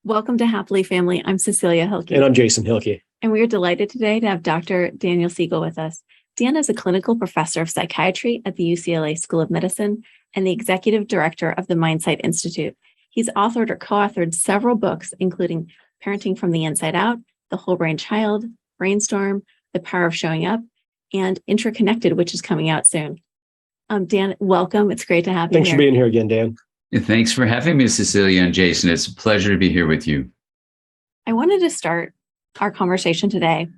Welcome to Happily Family. I'm Cecilia Hilke. And I'm Jason Hilke. And we are delighted today to have Dr. Daniel Siegel with us. Dan is a clinical professor of psychiatry at the UCLA School of Medicine and the executive director of the Mindsight Institute. He's authored or co-authored several books, including Parenting from the Inside Out, The Whole Brain Child, Brainstorm, The Power of Showing Up, and Intra-Connected, which is coming out soon. Dan, welcome. It's great to have you here. Thanks for being here again, Dan. Thanks for having me, Cecilia and Jason. It's a pleasure to be here with you. I wanted to start our conversation today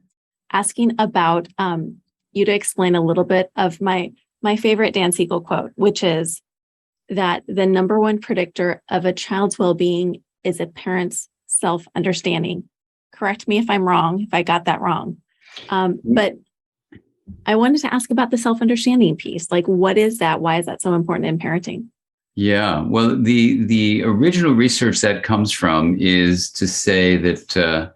asking about you to explain a little bit of my favorite Dan Siegel quote, which is that the number one predictor of a child's well-being is a parent's self-understanding. Correct me if I'm wrong, if I got that wrong. But I wanted to ask about the self-understanding piece. Like, what is that? Why is that so important in parenting? Yeah, well, the original research that comes from is to say that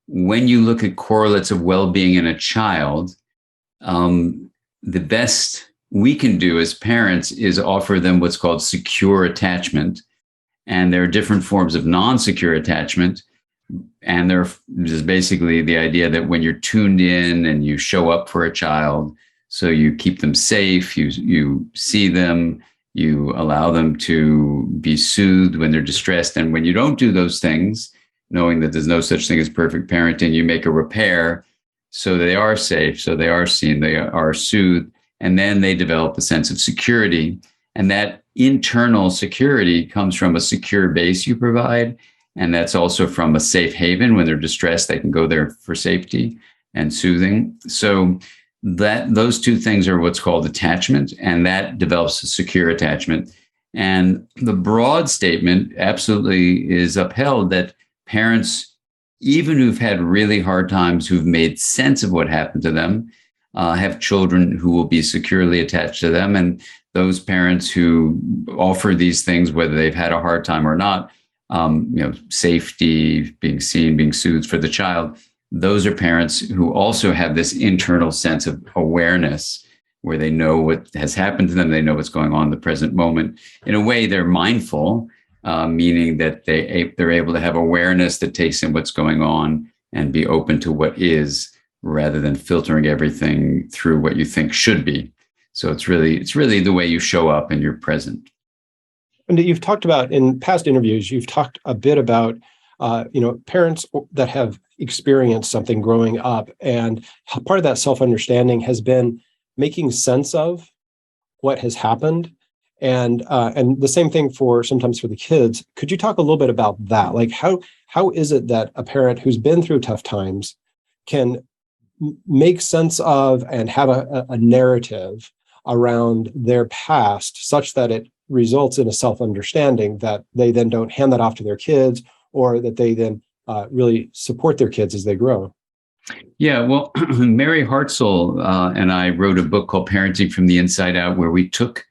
when you look at correlates of well-being in a child, the best we can do as parents is offer them what's called secure attachment. And there are different forms of non-secure attachment. And there's basically the idea that when you're tuned in and you show up for a child, so you keep them safe, you see them, you allow them to be soothed when they're distressed. And when you don't do those things, knowing that there's no such thing as perfect parenting, you make a repair so they are safe, so they are seen, they are soothed, and then they develop a sense of security. And that internal security comes from a secure base you provide. And that's also from a safe haven. When they're distressed, they can go there for safety and soothing. So those two things are what's called attachment, and that develops a secure attachment. And the broad statement absolutely is upheld that parents, even who've had really hard times, who've made sense of what happened to them, have children who will be securely attached to them. And those parents who offer these things, whether they've had a hard time or not, safety, being seen, being soothed for the child, those are parents who also have this internal sense of awareness where they know what has happened to them. They know what's going on in the present moment. In a way, they're mindful, meaning that they're able to have awareness that takes in what's going on and be open to what is, rather than filtering everything through what you think should be. So it's really the way you show up and you're present. And you've talked about in past interviews, you've talked a bit about parents that have experienced something growing up, and part of that self-understanding has been making sense of what has happened, and the same thing sometimes for the kids. Could you talk a little bit about that? Like how is it that a parent who's been through tough times can make sense of and have a narrative around their past such that it results in a self-understanding that they then don't hand that off to their kids, or that they then really support their kids as they grow? Yeah, well, Mary Hartzell and I wrote a book called Parenting from the Inside Out, where we took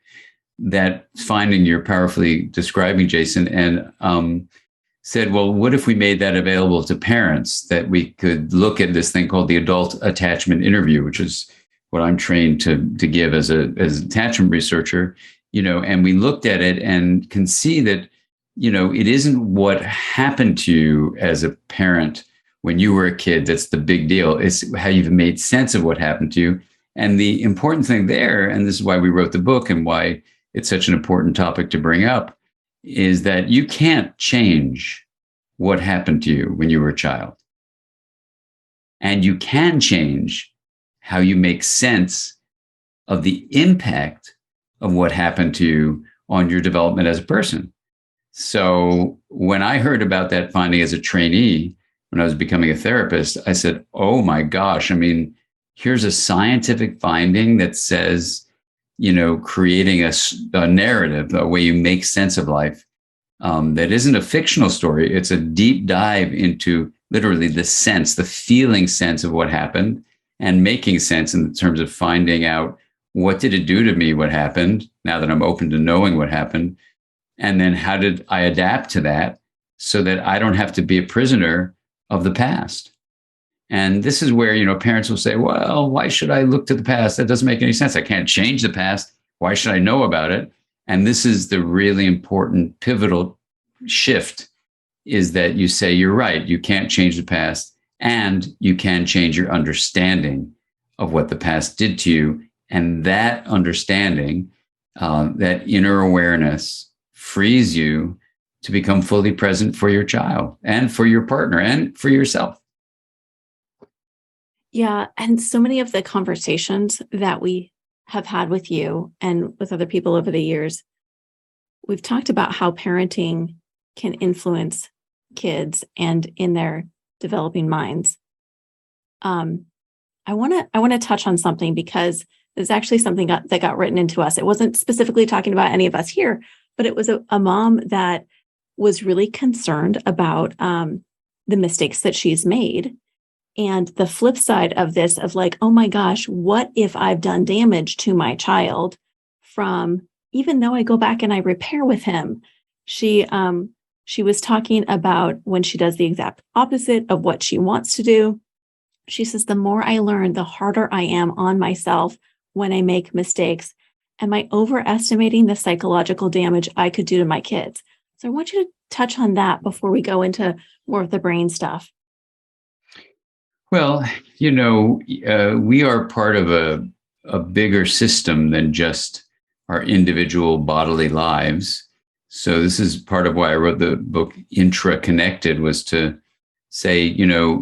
that finding you're powerfully describing, Jason, and said, well, what if we made that available to parents, that we could look at this thing called the adult attachment interview, which is what I'm trained to give as an attachment researcher, and we looked at it and can see that, it isn't what happened to you as a parent when you were a kid that's the big deal. It's how you've made sense of what happened to you. And the important thing there, and this is why we wrote the book and why it's such an important topic to bring up, is that you can't change what happened to you when you were a child. And you can change how you make sense of the impact of what happened to you on your development as a person. So when I heard about that finding as a trainee, when I was becoming a therapist, I said, oh my gosh, here's a scientific finding that says, creating a narrative, a way you make sense of life, that isn't a fictional story. It's a deep dive into literally the feeling sense of what happened, and making sense in terms of finding out, what did it do to me, what happened, now that I'm open to knowing what happened. And then how did I adapt to that so that I don't have to be a prisoner of the past? And this is where, parents will say, well, why should I look to the past? That doesn't make any sense. I can't change the past. Why should I know about it? And this is the really important pivotal shift is that you say, you're right, you can't change the past, and you can change your understanding of what the past did to you. And that understanding, that inner awareness, frees you to become fully present for your child and for your partner and for yourself. Yeah. And so many of the conversations that we have had with you and with other people over the years, we've talked about how parenting can influence kids and in their developing minds. I want to touch on something because it's actually something that got written into us. It wasn't specifically talking about any of us here, but it was a mom that was really concerned about the mistakes that she's made. And the flip side of this of like, oh my gosh, what if I've done damage to my child from, even though I go back and I repair with him? She was talking about when she does the exact opposite of what she wants to do. She says, the more I learn, the harder I am on myself when I make mistakes. Am I overestimating the psychological damage I could do to my kids? So I want you to touch on that before we go into more of the brain stuff. Well, we are part of a bigger system than just our individual bodily lives. So this is part of why I wrote the book Intra-Connected, was to say,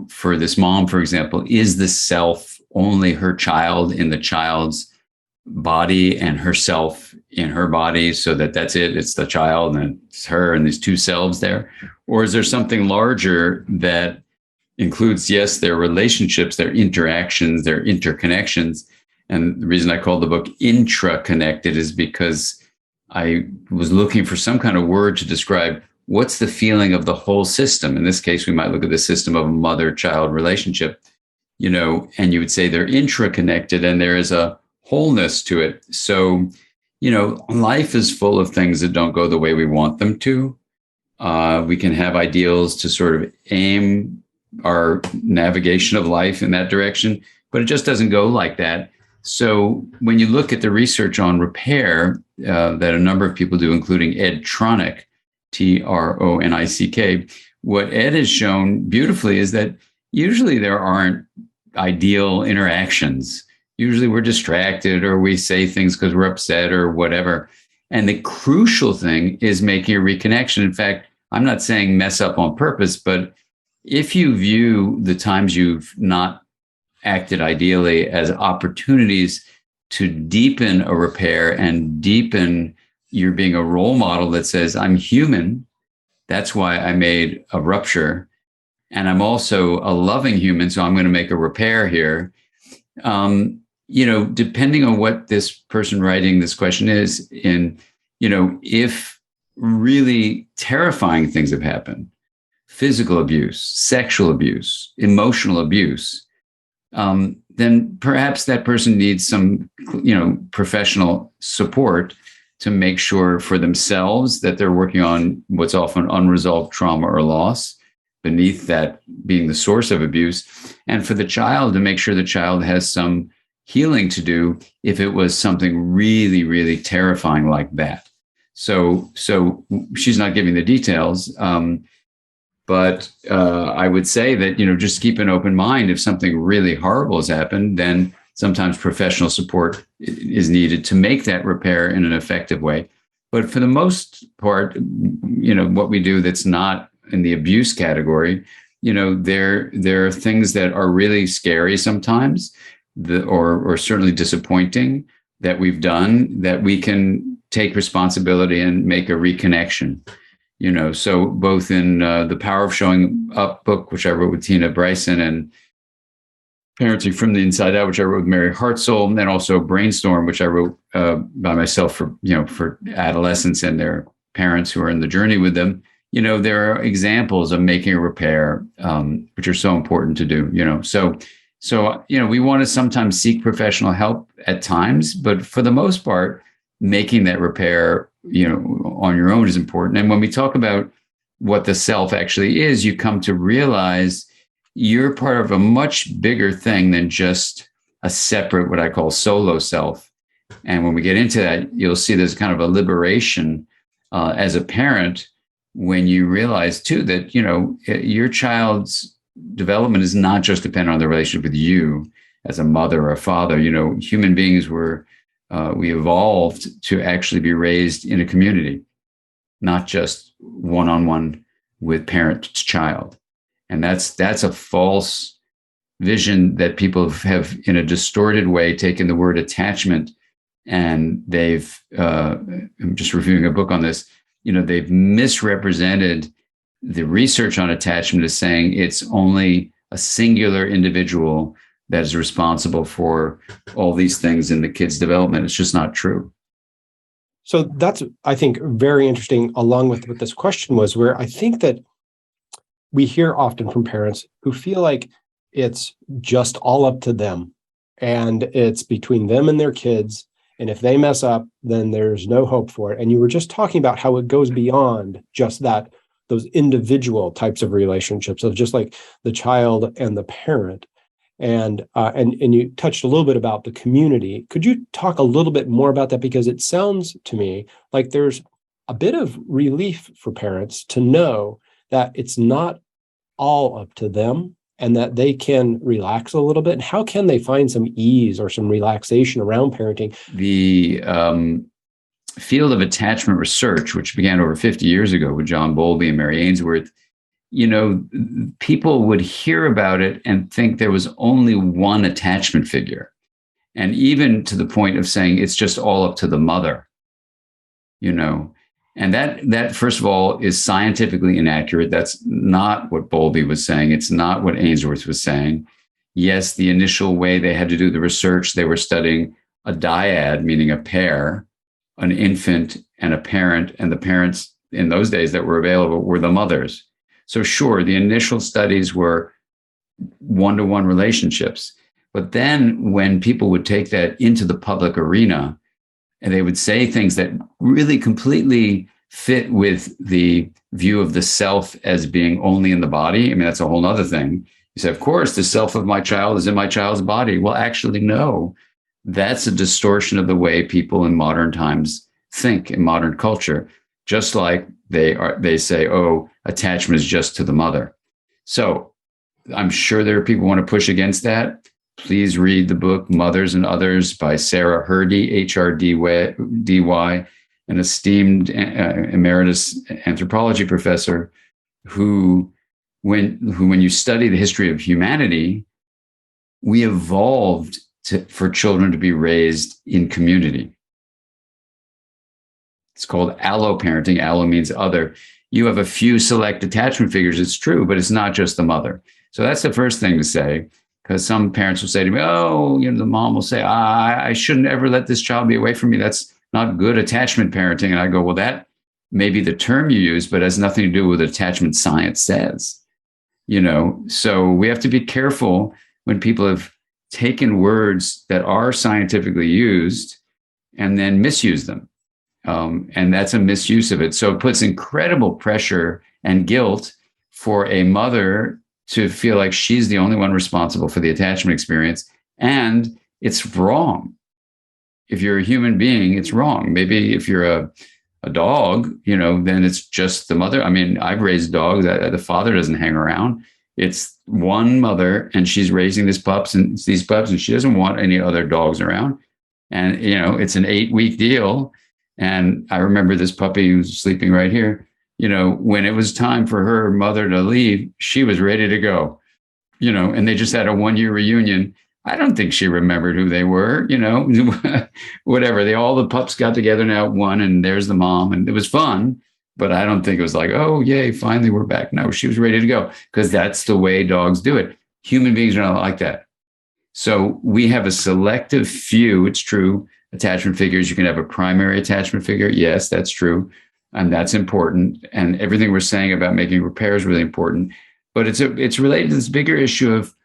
for this mom, for example, is the self only her child in the child's body and herself in her body, so that's it? It's the child and it's her and these two selves there? Or is there something larger that includes, yes, their relationships, their interactions, their interconnections? And the reason I called the book Intra-Connected is because I was looking for some kind of word to describe what's the feeling of the whole system. In this case, we might look at the system of a mother-child relationship, and you would say they're intra-connected and there is a wholeness to it. So, life is full of things that don't go the way we want them to. We can have ideals to sort of aim our navigation of life in that direction, but it just doesn't go like that. So when you look at the research on repair that a number of people do, including Ed Tronick, Tronick, what Ed has shown beautifully is that usually there aren't ideal interactions. Usually we're distracted or we say things because we're upset or whatever. And the crucial thing is making a reconnection. In fact, I'm not saying mess up on purpose, but if you view the times you've not acted ideally as opportunities to deepen a repair and deepen you're being a role model that says, I'm human, that's why I made a rupture, and I'm also a loving human, so I'm going to make a repair here. Depending on what this person writing this question is in, if really terrifying things have happened, physical abuse, sexual abuse, emotional abuse, then perhaps that person needs some, professional support to make sure for themselves that they're working on what's often unresolved trauma or loss beneath that being the source of abuse. And for the child to make sure the child has some healing to do if it was something really, really terrifying like that. So she's not giving the details. But I would say that, just keep an open mind. If something really horrible has happened, then sometimes professional support is needed to make that repair in an effective way. But for the most part, what we do that's not in the abuse category, there are things that are really scary sometimes, or certainly disappointing that we've done, that we can take responsibility and make a reconnection. So both in the Power of Showing Up book, which I wrote with Tina Bryson, and Parenting from the Inside Out, which I wrote with Mary Hartzell, and also Brainstorm, which I wrote by myself for adolescents and their parents who are in the journey with them. There are examples of making a repair, which are so important to do. So we want to sometimes seek professional help at times, but for the most part, making that repair, on your own is important. And when we talk about what the self actually is, you come to realize you're part of a much bigger thing than just a separate, what I call solo self. And when we get into that, you'll see there's kind of a liberation as a parent when you realize too that, your child's development is not just dependent on the relationship with you as a mother or a father. Human beings we evolved to actually be raised in a community, not just one-on-one with parent to child. And that's a false vision that people have in a distorted way taken the word attachment, and they've I'm just reviewing a book on this. They've misrepresented the research on attachment as saying it's only a singular individual that is responsible for all these things in the kid's development. It's just not true. So that's, I think, very interesting, along with what this question was, where I think that we hear often from parents who feel like it's just all up to them, and it's between them and their kids. And if they mess up, then there's no hope for it. And you were just talking about how it goes beyond just that, those individual types of relationships of just like the child and the parent. And you touched a little bit about the community. Could you talk a little bit more about that? Because it sounds to me like there's a bit of relief for parents to know that it's not all up to them, and that they can relax a little bit. And how can they find some ease or some relaxation around parenting? The field of attachment research, which began over 50 years ago with John Bowlby and Mary Ainsworth, people would hear about it and think there was only one attachment figure. And even to the point of saying it's just all up to the mother, And that first of all is scientifically inaccurate. That's not what Bowlby was saying. It's not what Ainsworth was saying. Yes, the initial way they had to do the research, they were studying a dyad, meaning a pair, an infant and a parent, and the parents in those days that were available were the mothers. So sure, the initial studies were one-to-one relationships. But then when people would take that into the public arena, and they would say things that really completely fit with the view of the self as being only in the body. I mean, that's a whole other thing. You say, of course, the self of my child is in my child's body. Well, actually, no. That's a distortion of the way people in modern times think, in modern culture. Just like they say, oh, attachment is just to the mother. So I'm sure there are people who want to push against that. Please read the book Mothers and Others by Sarah Hrdy, Hrdy, an esteemed emeritus anthropology professor who when you study the history of humanity, we evolved for children to be raised in community. It's called alloparenting. Allo means other. You have a few select attachment figures, it's true, but it's not just the mother. So that's the first thing to say, because some parents will say to me, oh, the mom will say, I shouldn't ever let this child be away from me. That's not good attachment parenting. And I go, well, that may be the term you use, but has nothing to do with what attachment science says. So we have to be careful when people have taken words that are scientifically used and then misuse them. And that's a misuse of it. So it puts incredible pressure and guilt for a mother to feel like she's the only one responsible for the attachment experience. And it's wrong. If you're a human being, it's wrong. Maybe if you're a dog, then it's just the mother. I mean, I've raised dogs. The father doesn't hang around. It's one mother, and she's raising these pups, and she doesn't want any other dogs around. And, it's an 8-week deal. And I remember this puppy who's sleeping right here. When it was time for her mother to leave, she was ready to go, and they just had a 1-year reunion. I don't think she remembered who they were, whatever. All the pups got together now at one, and there's the mom, and it was fun. But I don't think it was like, oh, yay, finally we're back. No, she was ready to go, because that's the way dogs do it. Human beings are not like that. So we have a selective few, it's true, attachment figures. You can have a primary attachment figure. Yes, that's true. And that's important. And everything we're saying about making repair is really important. But it's related to this bigger issue of,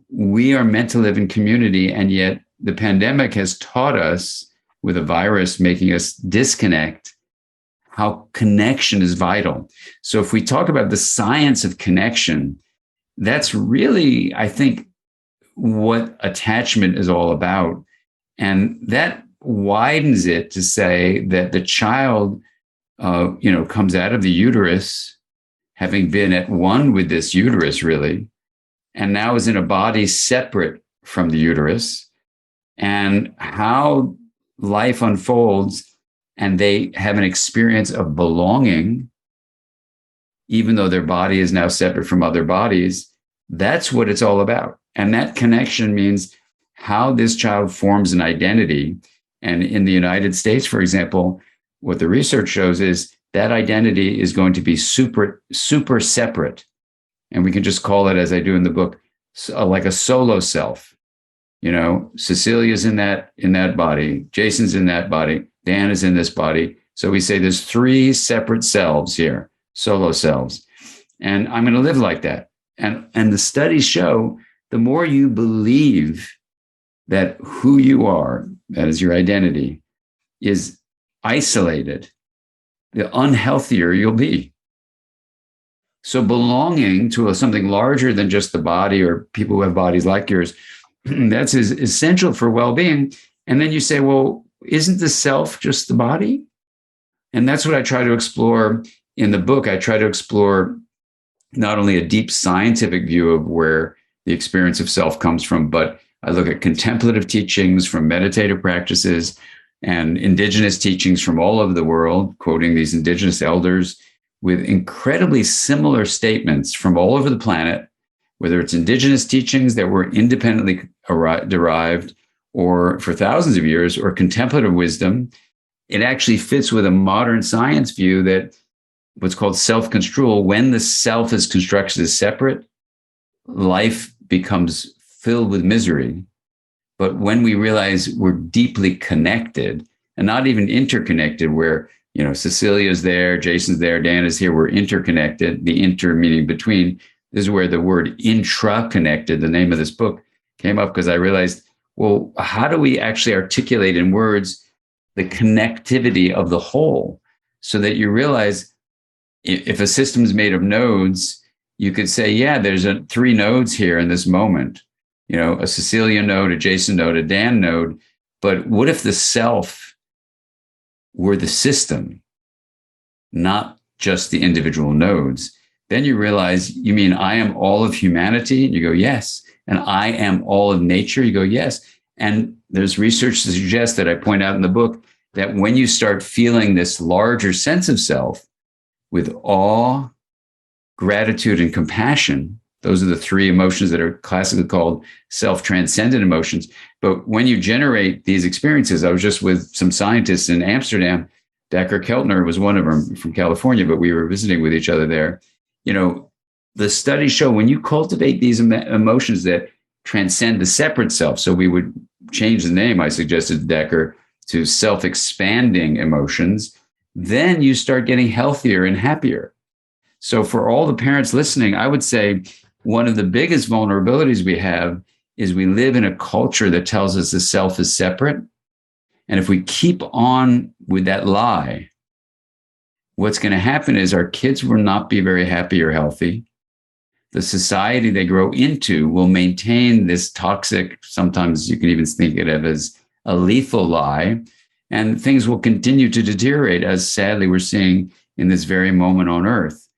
we are meant to live in community. And yet the pandemic has taught us, with a virus making us disconnect, how connection is vital. So if we talk about the science of connection, that's really, I think, what attachment is all about. And that widens it to say that the child comes out of the uterus, having been at one with this uterus, really, and now is in a body separate from the uterus, and how life unfolds, and they have an experience of belonging, even though their body is now separate from other bodies. That's what it's all about. And that connection means how this child forms an identity. And in the United States, for example, what the research shows is that identity is going to be super, super separate. And we can just call it, as I do in the book, like a solo self. Cecilia's in that body, Jason's in that body, Dan is in this body. So we say there's 3 separate selves here, solo selves. And I'm going to live like that. And the studies show the more you believe that who you are, that is your identity, is isolated, the unhealthier you'll be. So belonging to something larger than just the body or people who have bodies like yours, that's essential for well-being. And then you say, well, isn't the self just the body? And that's what I try to explore in the book. I try to explore not only a deep scientific view of where the experience of self comes from, but I look at contemplative teachings from meditative practices and indigenous teachings from all over the world, quoting these indigenous elders with incredibly similar statements from all over the planet, whether it's indigenous teachings that were independently derived or for thousands of years, or contemplative wisdom. It actually fits with a modern science view that what's called self-construal, when the self is constructed as separate, life becomes filled with misery. But when we realize we're deeply connected and not even interconnected, where, Cecilia's there, Jason's there, Dan is here, we're interconnected, the inter meaning between. This is where the word intra-connected, the name of this book, came up, because I realized, well, how do we actually articulate in words the connectivity of the whole, so that you realize if a system is made of nodes, you could say, yeah, there's 3 nodes here in this moment, a Cecilia node, a Jason node, a Dan node. But what if the self were the system, not just the individual nodes? Then you realize, you mean I am all of humanity? And you go, yes. And I am all of nature? You go, yes. And there's research to suggest, that I point out in the book, that when you start feeling this larger sense of self with awe, gratitude, and compassion, those are the 3 emotions that are classically called self-transcendent emotions. But when you generate these experiences, I was just with some scientists in Amsterdam. Decker Keltner was one of them from California, but we were visiting with each other there. The studies show when you cultivate these emotions that transcend the separate self. So we would change the name, I suggested to Decker, to self-expanding emotions. Then you start getting healthier and happier. So for all the parents listening, I would say one of the biggest vulnerabilities we have is we live in a culture that tells us the self is separate. And if we keep on with that lie, what's going to happen is our kids will not be very happy or healthy. The society they grow into will maintain this toxic, sometimes you can even think of it as a lethal lie, and things will continue to deteriorate, as sadly we're seeing in this very moment on Earth.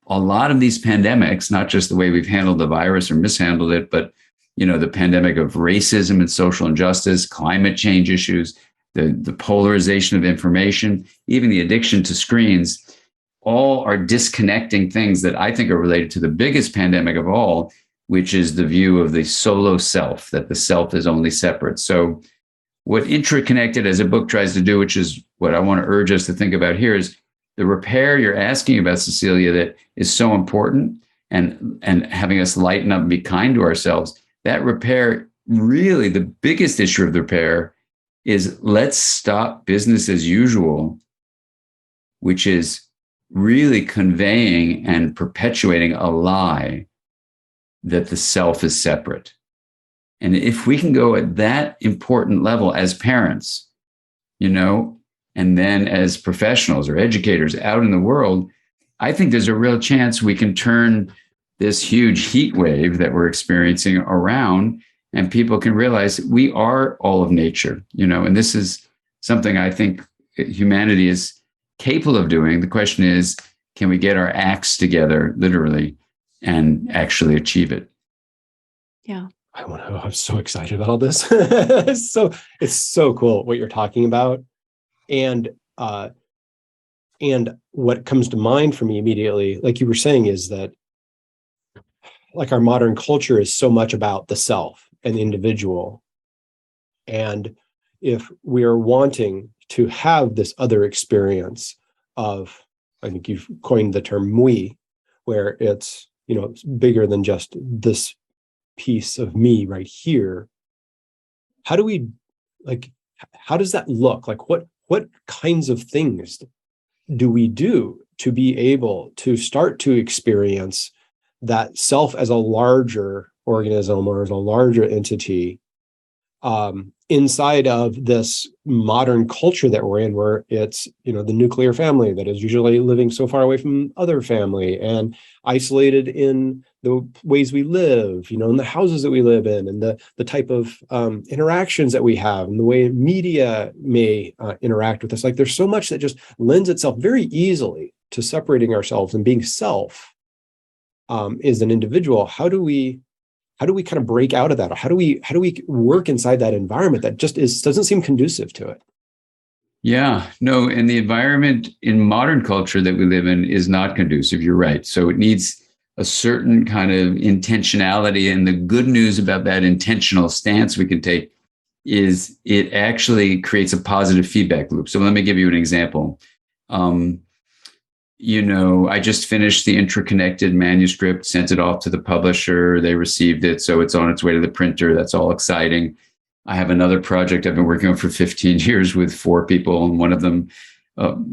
A lot of these pandemics, not just the way we've handled the virus or mishandled it, but the pandemic of racism and social injustice, climate change issues, the polarization of information, even the addiction to screens, all are disconnecting things that I think are related to the biggest pandemic of all, which is the view of the solo self, that the self is only separate. So what Intra-Connected as a book tries to do, which is what I want to urge us to think about here, is the repair you're asking about, Cecilia, that is so important, and having us lighten up and be kind to ourselves. That repair, really the biggest issue of the repair, is let's stop business as usual, which is really conveying and perpetuating a lie that the self is separate. And if we can go at that important level as parents, and then as professionals or educators out in the world, I think there's a real chance we can turn this huge heat wave that we're experiencing around, and people can realize we are all of nature, and this is something I think humanity is capable of doing. The question is, can we get our acts together, literally, and actually achieve it? Yeah. I'm so excited about all this. It's so cool what you're talking about. And what comes to mind for me immediately, like you were saying, is that like our modern culture is so much about the self and the individual. And if we are wanting to have this other experience of, I think you've coined the term "moi," where it's, it's bigger than just this piece of me right here. How do we, like, how does that look? Like, what kinds of things do we do to be able to start to experience that self as a larger organism or as a larger entity, inside of this modern culture that we're in, where it's, the nuclear family that is usually living so far away from other family and isolated in the ways we live, in the houses that we live in, and the type of interactions that we have, and the way media may interact with us. Like, there's so much that just lends itself very easily to separating ourselves and being self as an individual. How do we kind of break out of that? Or how do we work inside that environment that just doesn't seem conducive to it? Yeah, no, and the environment in modern culture that we live in is not conducive. You're right. So it needs a certain kind of intentionality. And the good news about that intentional stance we can take is it actually creates a positive feedback loop. So let me give you an example. I just finished the intra-connected manuscript, sent it off to the publisher. They received it. So it's on its way to the printer. That's all exciting. I have another project I've been working on for 15 years with 4 people. And one of them,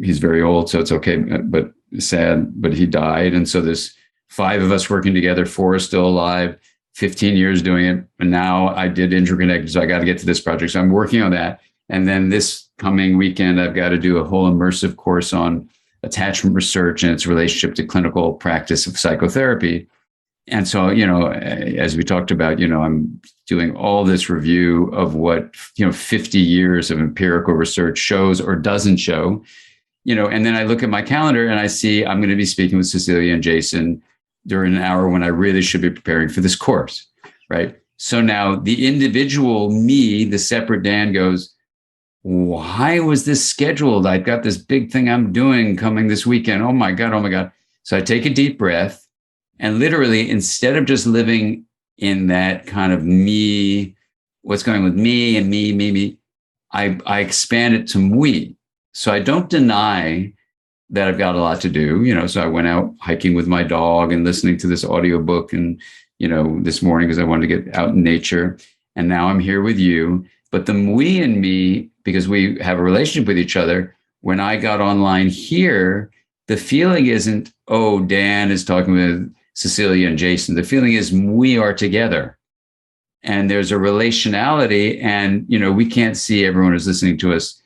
he's very old, so it's okay, but sad, but he died. And so there's 5 of us working together, 4 are still alive, 15 years doing it. And now I did intra-connected, so I got to get to this project. So I'm working on that. And then this coming weekend, I've got to do a whole immersive course on attachment research and its relationship to clinical practice of psychotherapy. And so, as we talked about, I'm doing all this review of what, 50 years of empirical research shows or doesn't show, and then I look at my calendar and I see I'm going to be speaking with Cecilia and Jason during an hour when I really should be preparing for this course, right? So now the individual me, the separate Dan, goes, why was this scheduled? I've got this big thing I'm doing coming this weekend. Oh my God, oh my God. So I take a deep breath and literally, instead of just living in that kind of me, what's going on with me and me, I expand it to we. So I don't deny that I've got a lot to do, so I went out hiking with my dog and listening to this audiobook and, this morning because I wanted to get out in nature. And now I'm here with you. But the we and me, because we have a relationship with each other, when I got online here, the feeling isn't, oh, Dan is talking with Cecilia and Jason. The feeling is we are together. And there's a relationality, and, we can't see everyone who's listening to us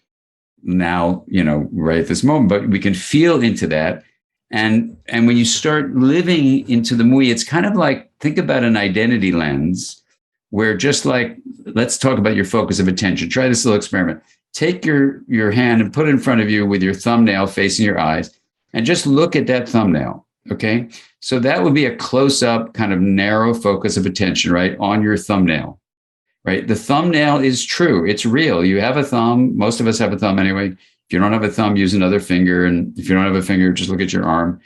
now, right at this moment, but we can feel into that. And when you start living into the we, it's kind of like, think about an identity lens where, just like, let's talk about your focus of attention. Try this little experiment. Take your hand and put it in front of you with your thumbnail facing your eyes and just look at that thumbnail. Okay. So that would be a close-up kind of narrow focus of attention, right, on your thumbnail, right? The thumbnail is true. It's real. You have a thumb. Most of us have a thumb anyway. If you don't have a thumb, use another finger. And if you don't have a finger, just look at your arm.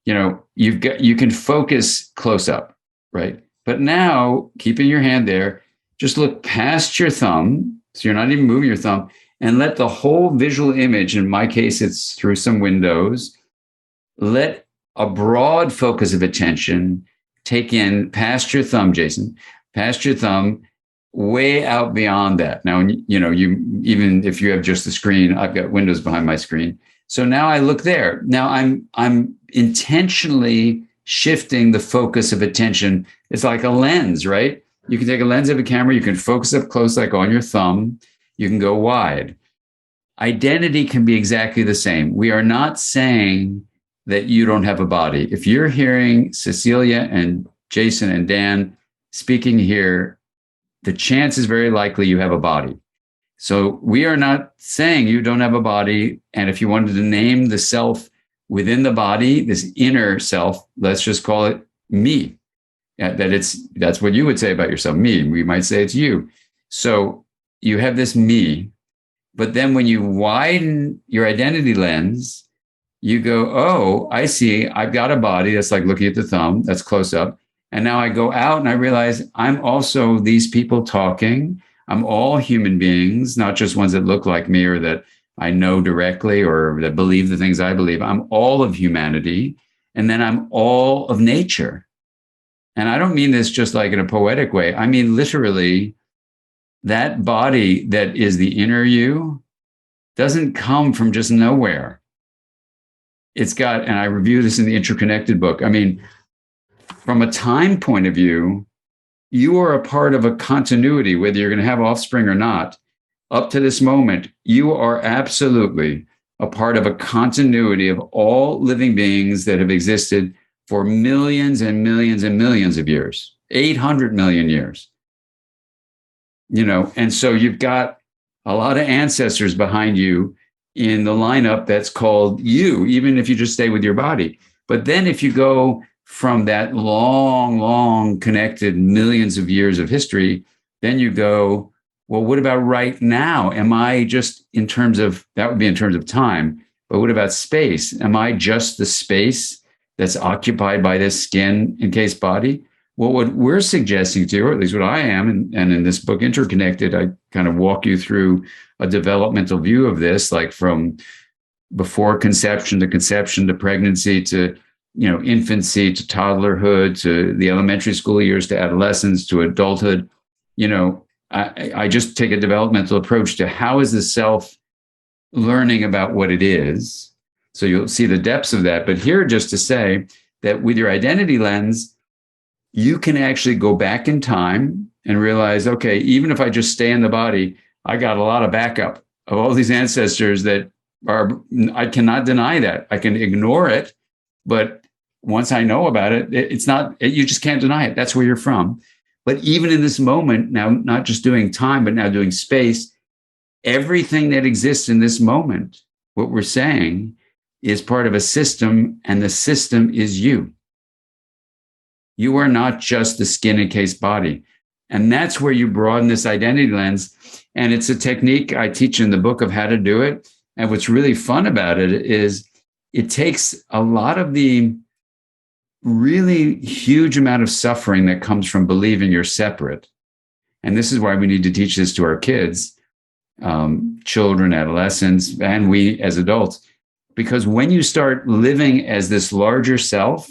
You can focus close up, right? But now, keeping your hand there, just look past your thumb. So you're not even moving your thumb, and let the whole visual image, in my case, it's through some windows, let a broad focus of attention take in past your thumb, Jason, past your thumb, way out beyond that. Now, you even if you have just the screen, I've got windows behind my screen. So now I look there. Now I'm intentionally shifting the focus of attention. It's like a lens, right? You can take a lens of a camera, you can focus up close, like on your thumb, you can go wide. Identity can be exactly the same. We are not saying that you don't have a body. If you're hearing Cecilia and Jason and Dan speaking here, the chance is very likely you have a body. So we are not saying you don't have a body. And if you wanted to name the self within the body, this inner self, let's just call it me. That's what you would say about yourself, me. We might say it's you. So you have this me, but then when you widen your identity lens, you go, oh, I see, I've got a body. That's like looking at the thumb, that's close up. And now I go out and I realize I'm also these people talking. I'm all human beings, not just ones that look like me or that I know directly or that believe the things I believe. I'm all of humanity. And then I'm all of nature. And I don't mean this just like in a poetic way. I mean, literally, that body that is the inner you doesn't come from just nowhere. It's got, and I review this in the intra-connected book. I mean, from a time point of view, you are a part of a continuity, whether you're going to have offspring or not. Up to this moment, you are absolutely a part of a continuity of all living beings that have existed for millions and millions and millions of years, 800 million years. And so you've got a lot of ancestors behind you in the lineup that's called you, even if you just stay with your body. But then if you go from that long, long connected millions of years of history, then you go, well, what about right now? Am I just in terms of, that would be in terms of time, but what about space? Am I just the space that's occupied by this skin encased body? Well, what we're suggesting to you, or at least what I am, and in this book, Interconnected, I kind of walk you through a developmental view of this, like from before conception to pregnancy to infancy to toddlerhood to the elementary school years to adolescence to adulthood. I just take a developmental approach to how is the self learning about what it is. So you'll see the depths of that. But here, just to say that with your identity lens, you can actually go back in time and realize, okay, even if I just stay in the body, I got a lot of backup of all these ancestors that I cannot deny that. I can ignore it, but once I know about it, it's not, you just can't deny it. That's where you're from. But even in this moment, now, not just doing time, but now doing space, everything that exists in this moment, what we're saying is part of a system, and the system is you. You are not just the skin encased body. And that's where you broaden this identity lens. And it's a technique I teach in the book of how to do it. And what's really fun about it is it takes a lot of the really huge amount of suffering that comes from believing you're separate. And this is why we need to teach this to our kids, children, adolescents, and we as adults. Because when you start living as this larger self,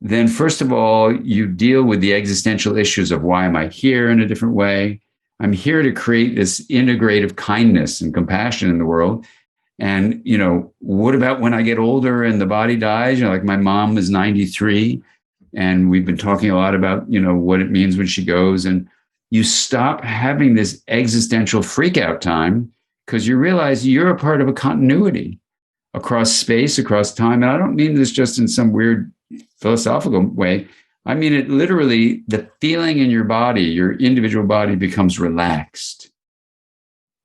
then first of all, you deal with the existential issues of why am I here in a different way? I'm here to create this integrative kindness and compassion in the world. And, what about when I get older and the body dies? Like my mom is 93, and we've been talking a lot about, what it means when she goes. And you stop having this existential freak out time because you realize you're a part of a continuity across space, across time. And I don't mean this just in some weird philosophical way. I mean it literally, the feeling in your body, your individual body becomes relaxed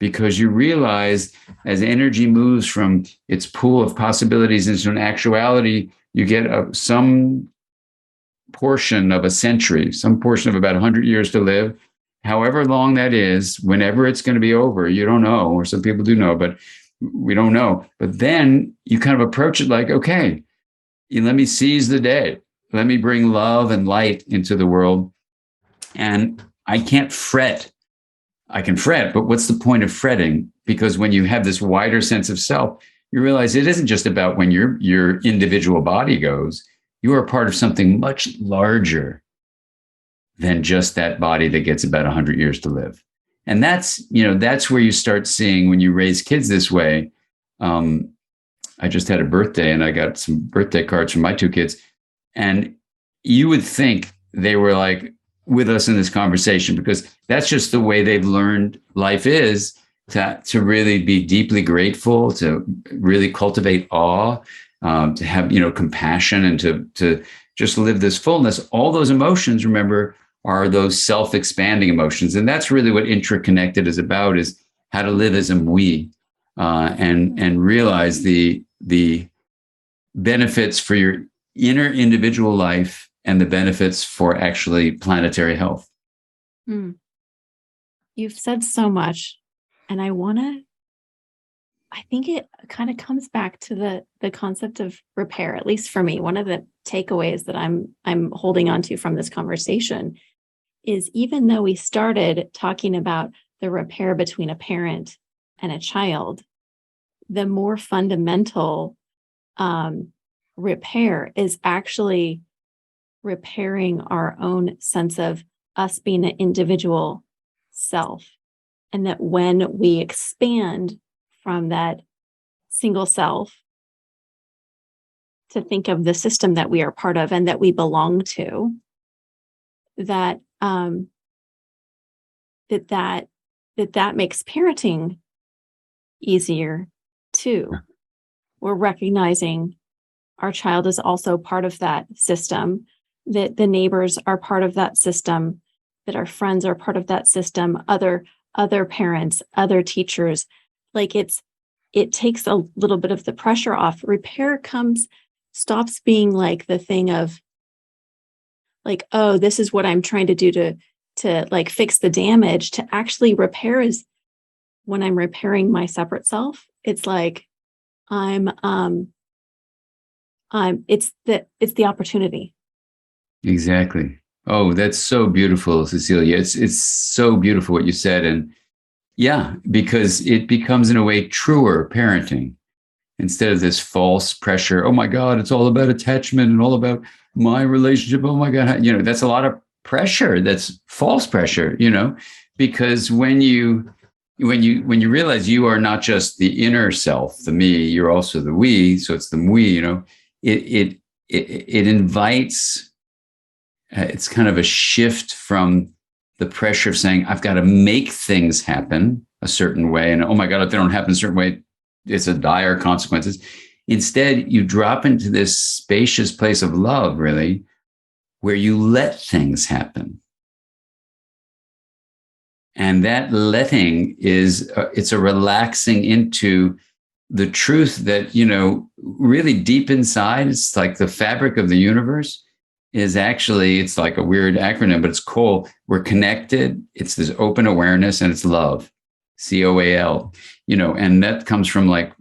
because you realize as energy moves from its pool of possibilities into an actuality, you get some portion of a century, some portion of about 100 years to live, however long that is, whenever it's going to be over, you don't know, or some people do know, but we don't know. But then you kind of approach it like, okay, let me seize the day. Let me bring love and light into the world. And I can't fret. I can fret, but what's the point of fretting? Because when you have this wider sense of self, you realize it isn't just about when your individual body goes. You are part of something much larger than just that body that gets about 100 years to live. And that's where you start seeing when you raise kids this way. I just had a birthday and I got some birthday cards from my two kids. And you would think they were like with us in this conversation because that's just the way they've learned life is, to really be deeply grateful, to really cultivate awe, to have, compassion, and to just live this fullness. All those emotions, remember, are those self-expanding emotions. And that's really what intra-connected is about, is how to live as a we, and realize the benefits for your inner individual life and the benefits for actually planetary health. Mm. You've said so much, and I think it kind of comes back to the concept of repair, at least for me. One of the takeaways that I'm holding on to from this conversation is, even though we started talking about the repair between a parent and a child, the more fundamental repair is actually repairing our own sense of us being an individual self. And that when we expand from that single self to think of the system that we are part of and that we belong to, that that makes parenting easier too. We're recognizing our child is also part of that system, that the neighbors are part of that system, that our friends are part of that system, other parents, other teachers. Like it takes a little bit of the pressure off. Repair stops being like the thing of like, oh, this is what I'm trying to do to like fix the damage. To actually repair is when I'm repairing my separate self. It's like it's the opportunity. Exactly. Oh, that's so beautiful, Cecilia. It's so beautiful what you said. And yeah, because it becomes in a way truer parenting instead of this false pressure. Oh my God, it's all about attachment and all about my relationship. Oh my God. That's a lot of pressure. That's false pressure, because when you realize you are not just the inner self, the me, you're also the we. So it's the we, it invites, it's kind of a shift from the pressure of saying, I've got to make things happen a certain way. And oh my God, if they don't happen a certain way, it's a dire consequences. Instead, you drop into this spacious place of love, really, where you let things happen. And that letting it's a relaxing into the truth that, really deep inside, it's like the fabric of the universe is actually, it's like a weird acronym, but it's cool. We're connected. It's this open awareness, and it's love, COAL, and that comes from like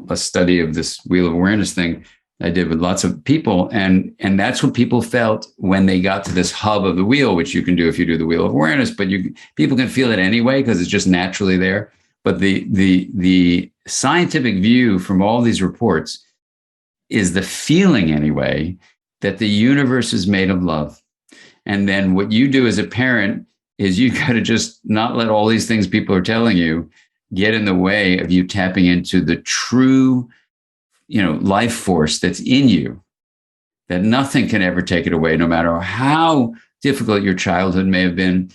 a study of this wheel of awareness thing I did with lots of people. And that's what people felt when they got to this hub of the wheel, which you can do if you do the wheel of awareness, but people can feel it anyway, because it's just naturally there. But the scientific view from all these reports is the feeling anyway, that the universe is made of love. And then what you do as a parent is you got to just not let all these things people are telling you get in the way of you tapping into the true, life force that's in you, that nothing can ever take it away, no matter how difficult your childhood may have been.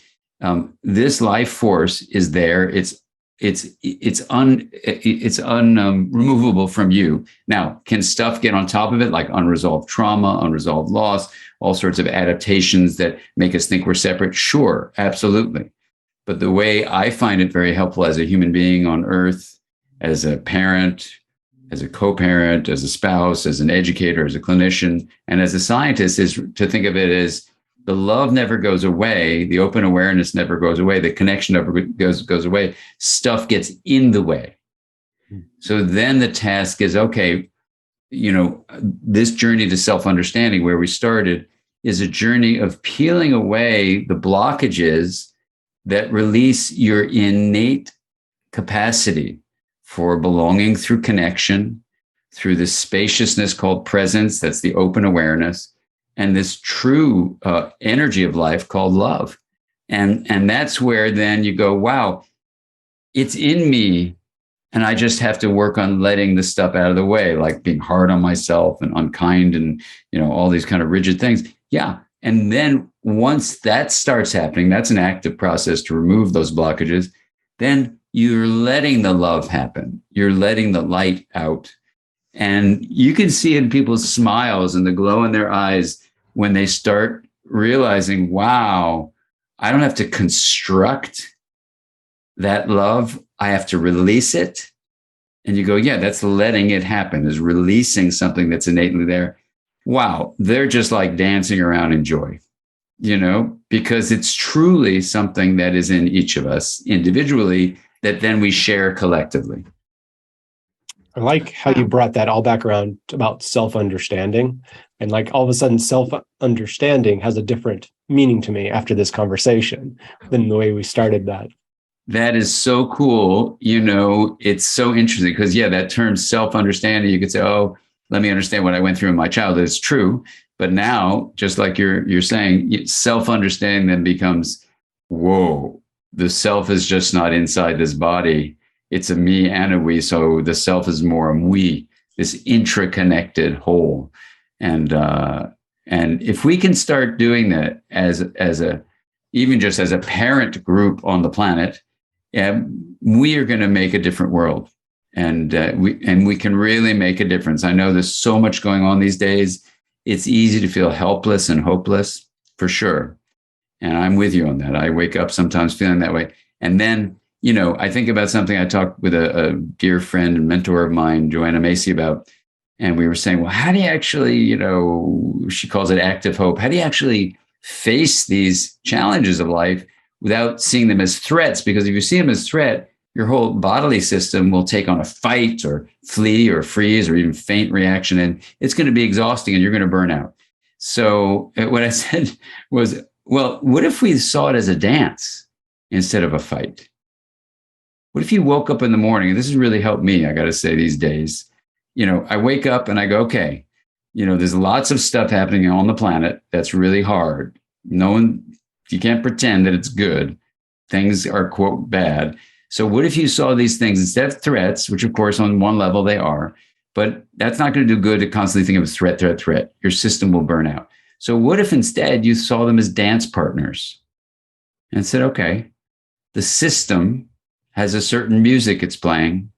This life force is there. It's unremovable from you. Now, can stuff get on top of it, like unresolved trauma, unresolved loss, all sorts of adaptations that make us think we're separate? Sure, absolutely. But the way I find it very helpful as a human being on Earth, as a parent, as a co-parent, as a spouse, as an educator, as a clinician, and as a scientist, is to think of it as the love never goes away. The open awareness never goes away. The connection never goes away. Stuff gets in the way. So then the task is, okay, this journey to self-understanding where we started is a journey of peeling away the blockages that release your innate capacity for belonging through connection, through this spaciousness called presence, that's the open awareness, and this true energy of life called love. And that's where then you go, wow, it's in me, and I just have to work on letting the stuff out of the way, like being hard on myself and unkind and, all these kind of rigid things. Yeah. And then once that starts happening, that's an active process to remove those blockages. Then you're letting the love happen. You're letting the light out. And you can see in people's smiles and the glow in their eyes when they start realizing, wow, I don't have to construct that love. I have to release it. And you go, yeah, that's letting it happen, is releasing something that's innately there. Wow, they're just like dancing around in joy, because it's truly something that is in each of us individually that then we share collectively. I like how you brought that all back around about self-understanding. And like all of a sudden, self-understanding has a different meaning to me after this conversation than the way we started that. That is so cool. It's so interesting because, that term self-understanding, you could say, oh, let me understand what I went through in my childhood. It's true. But now, just like you're saying, self-understanding then becomes, whoa, the self is just not inside this body. It's a me and a we. So the self is more a we, this intra-connected whole. And if we can start doing that even just as a parent group on the planet, we are going to make a different world, and we can really make a difference. I know there's so much going on these days. It's easy to feel helpless and hopeless, for sure. And I'm with you on that. I wake up sometimes feeling that way. And then, I think about something I talked with a dear friend and mentor of mine, Joanna Macy, about, and we were saying, well, how do you actually, she calls it active hope. How do you actually face these challenges of life without seeing them as threats? Because if you see them as threat, your whole bodily system will take on a fight or flee or freeze or even faint reaction. And it's going to be exhausting and you're going to burn out. So what I said was, well, what if we saw it as a dance instead of a fight? What if you woke up in the morning, and this has really helped me, I got to say, these days, I wake up and I go, okay, there's lots of stuff happening on the planet that's really hard. You can't pretend that it's good. Things are, quote, bad. So what if you saw these things instead of threats, which of course on one level they are, but that's not going to do good to constantly think of threat. Your system will burn out. So what if instead you saw them as dance partners and said, okay, the system has a certain music it's playing,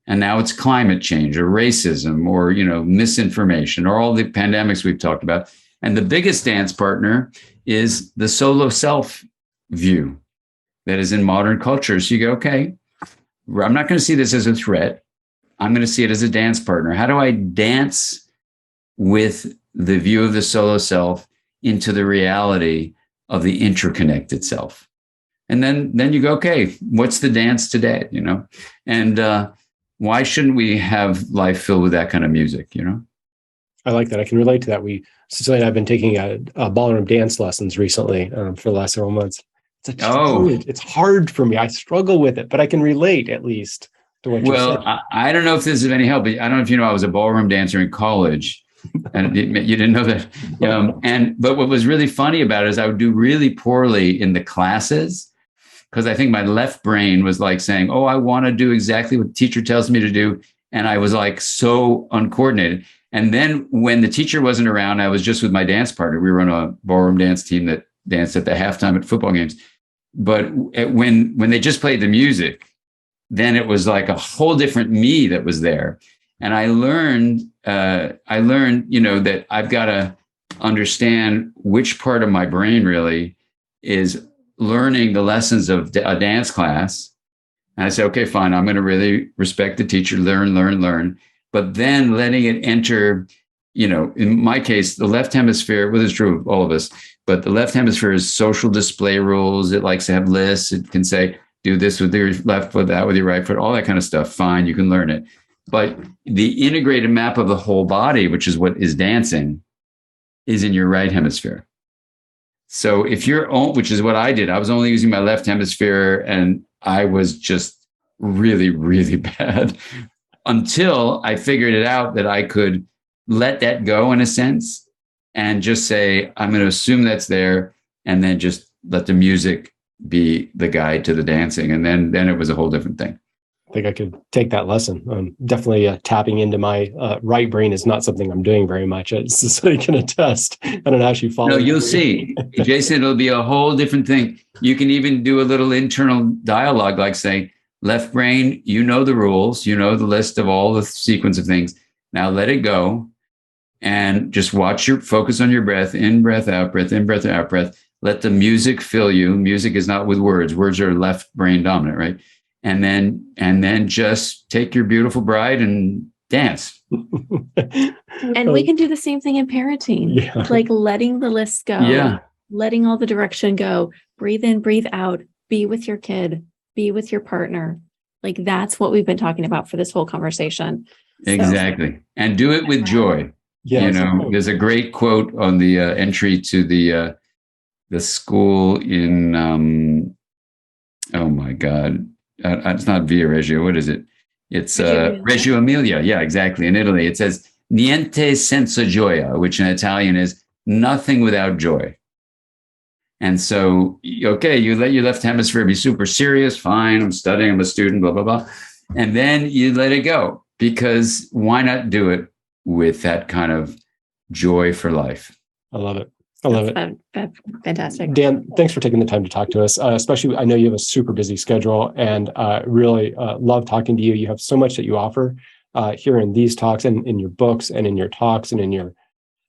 and now it's climate change or racism or, misinformation or all the pandemics we've talked about. And the biggest dance partner is the solo self view that is in modern culture. So you go, okay, I'm not going to see this as a threat. I'm going to see it as a dance partner. How do I dance with the view of the solo self into the reality of the interconnected self? And then you go, okay, what's the dance today? And why shouldn't we have life filled with that kind of music? I like that. I can relate to that. Cecilia and I have been taking a ballroom dance lessons recently for the last several months. It's hard for me. I struggle with it, but I can relate at least to what you're saying. Well, I don't know if this is of any help, but I don't know if you know, I was a ballroom dancer in college. And you didn't know that. But what was really funny about it is I would do really poorly in the classes because I think my left brain was like saying, oh, I want to do exactly what the teacher tells me to do. And I was like so uncoordinated. And then when the teacher wasn't around, I was just with my dance partner. We were on a ballroom dance team that danced at the halftime at football games. But when they just played the music, then it was like a whole different me that was there. And I learned, that I've got to understand which part of my brain really is learning the lessons of a dance class. And I say, okay, fine, I'm going to really respect the teacher, learn. But then letting it enter, in my case, the left hemisphere, well, it's true of all of us, but the left hemisphere is social display rules. It likes to have lists. It can say, do this with your left foot, that with your right foot, all that kind of stuff. Fine, you can learn it. But the integrated map of the whole body, which is what is dancing, is in your right hemisphere. So if which is what I did, I was only using my left hemisphere and I was just really, really bad until I figured it out that I could let that go in a sense and just say, I'm going to assume that's there and then just let the music be the guide to the dancing. And then it was a whole different thing. I think I could take that lesson. Definitely tapping into my right brain is not something I'm doing very much. So you can attest. I don't know how she follows. No, you'll see, Jason, it'll be a whole different thing. You can even do a little internal dialogue, like say, left brain, you know the rules, you know the list of all the sequence of things. Now let it go and just focus on your breath, in, breath, out, breath, in, breath, out, breath. Let the music fill you. Music is not with words. Words are left brain dominant, right? and then just take your beautiful bride and dance. And we can do the same thing in parenting, Yeah. like letting the list go, Yeah. letting all the direction go, breathe in, breathe out, be with your kid, be with your partner. Like that's what we've been talking about for this whole conversation. So, Exactly. And do it with joy. Yeah. There's a great quote on the entry to the school in, oh my God, it's not Via Reggio. What is it? It's Reggio Emilia. Yeah, exactly. In Italy, it says niente senza gioia, which in Italian is nothing without joy. And so, okay, you let your left hemisphere be super serious. Fine, I'm studying, I'm a student, blah, blah, blah. And then you let it go, because why not do it with that kind of joy for life? I love it. I love it. That's fantastic. Dan, thanks for taking the time to talk to us. Especially, I know you have a super busy schedule, and really love talking to you. You have so much that you offer here in these talks, and in your books, and in your talks, and in your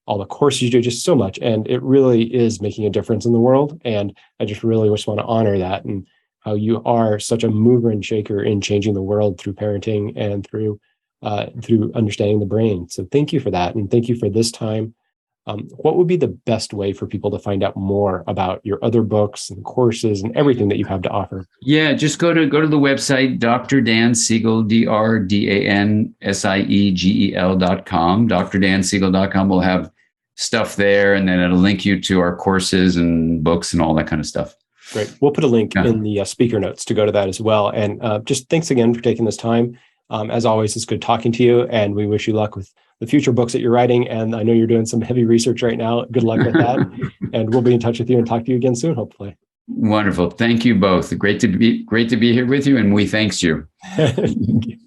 all the courses you do, just so much. And it really is making a difference in the world. And I just really just want to honor that, and how you are such a mover and shaker in changing the world through parenting and through understanding the brain. So thank you for that. And thank you for this time. What would be the best way for people to find out more about your other books and courses and everything that you have to offer? Yeah, just go to the website, Dr. Dan Siegel, DrDanSiegel.com. DrDanSiegel.com will have stuff there, and then it'll link you to our courses and books and all that kind of stuff. Great. We'll put a link in the speaker notes to go to that as well. And just thanks again for taking this time. As always, it's good talking to you, and we wish you luck with the future books that you're writing. And I know you're doing some heavy research right now. Good luck with that. And we'll be in touch with you and talk to you again soon, hopefully. Wonderful. Thank you both. Great to be here with you, and we thanks you. Thank you.